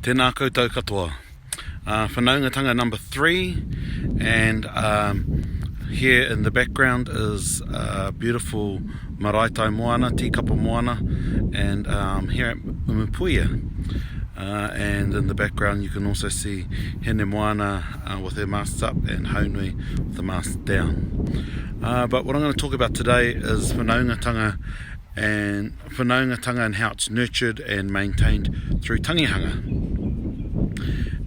Tēnā koutou katoa. Whanaungatanga number 3, and here in the background is beautiful maraetai moana, teakapa moana, and here at Umupuia. And in the background you can also see hene moana with their masts up and haunui with the masts down. But what I'm going to talk about today is Whanaungatanga and how it's nurtured and maintained through tangihanga.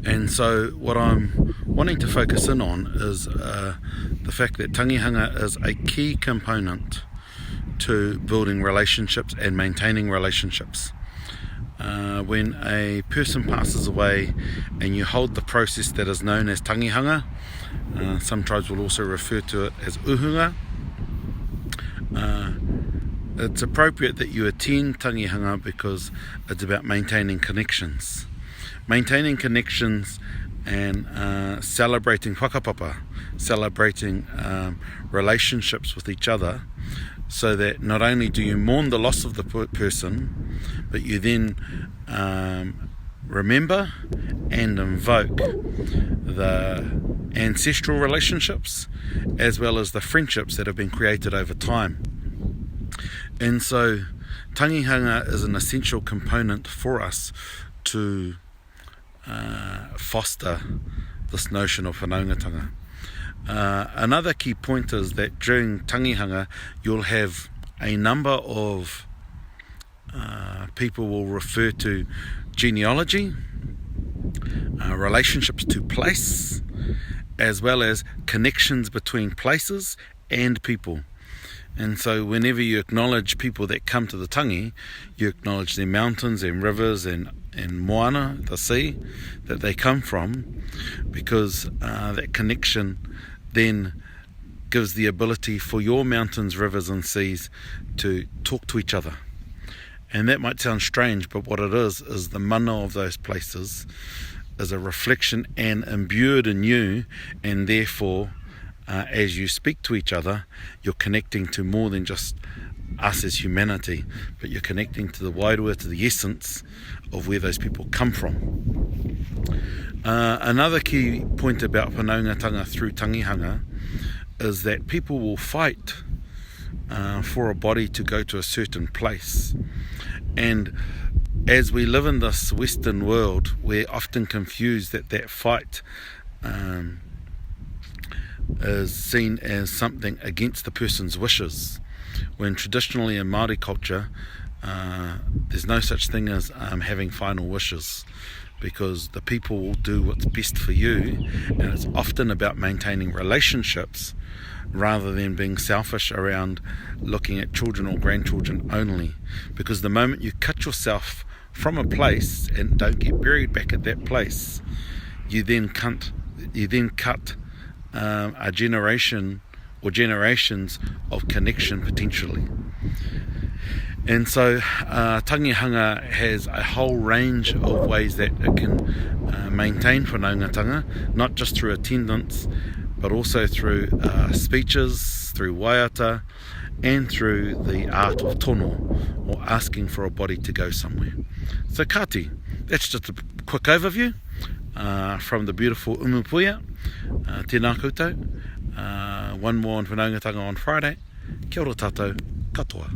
And so what I'm wanting to focus in on is the fact that tangihanga is a key component to building relationships and maintaining relationships. When a person passes away and you hold the process that is known as tangihanga, some tribes will also refer to it as uhunga, it's appropriate that you attend tangihanga because it's about maintaining connections. Maintaining connections and celebrating whakapapa, celebrating relationships with each other, so that not only do you mourn the loss of the person, but you then remember and invoke the ancestral relationships as well as the friendships that have been created over time. And so tangihanga is an essential component for us to foster this notion of Whanaungatanga. Another key point is that during tangihanga you'll have a number of people will refer to genealogy, relationships to place, as well as connections between places and people. And so whenever you acknowledge people that come to the tangi, you acknowledge their mountains and rivers and moana, the sea, that they come from, because that connection then gives the ability for your mountains, rivers and seas to talk to each other. And that might sound strange, but what it is the mana of those places is a reflection and imbued in you, and therefore as you speak to each other, you're connecting to more than just us as humanity, but you're connecting to the wairua, to the essence of where those people come from. Another key point about Whanaungatanga through tangihanga is that people will fight for a body to go to a certain place. And as we live in this Western world, we're often confused that fight is seen as something against the person's wishes, when traditionally in Māori culture there's no such thing as having final wishes, because the people will do what's best for you, and it's often about maintaining relationships rather than being selfish around looking at children or grandchildren only. Because the moment you cut yourself from a place and don't get buried back at that place, you then cut a generation or generations of connection potentially. And so tangihanga has a whole range of ways that it can maintain Whanaungatanga, not just through attendance, but also through speeches, through waiata, and through the art of tono, or asking for a body to go somewhere. So kati, that's just a quick overview from the beautiful Umupuia. Tēnā koutou. One more on Whanaungatanga on Friday. Kia ora tātou, katoa.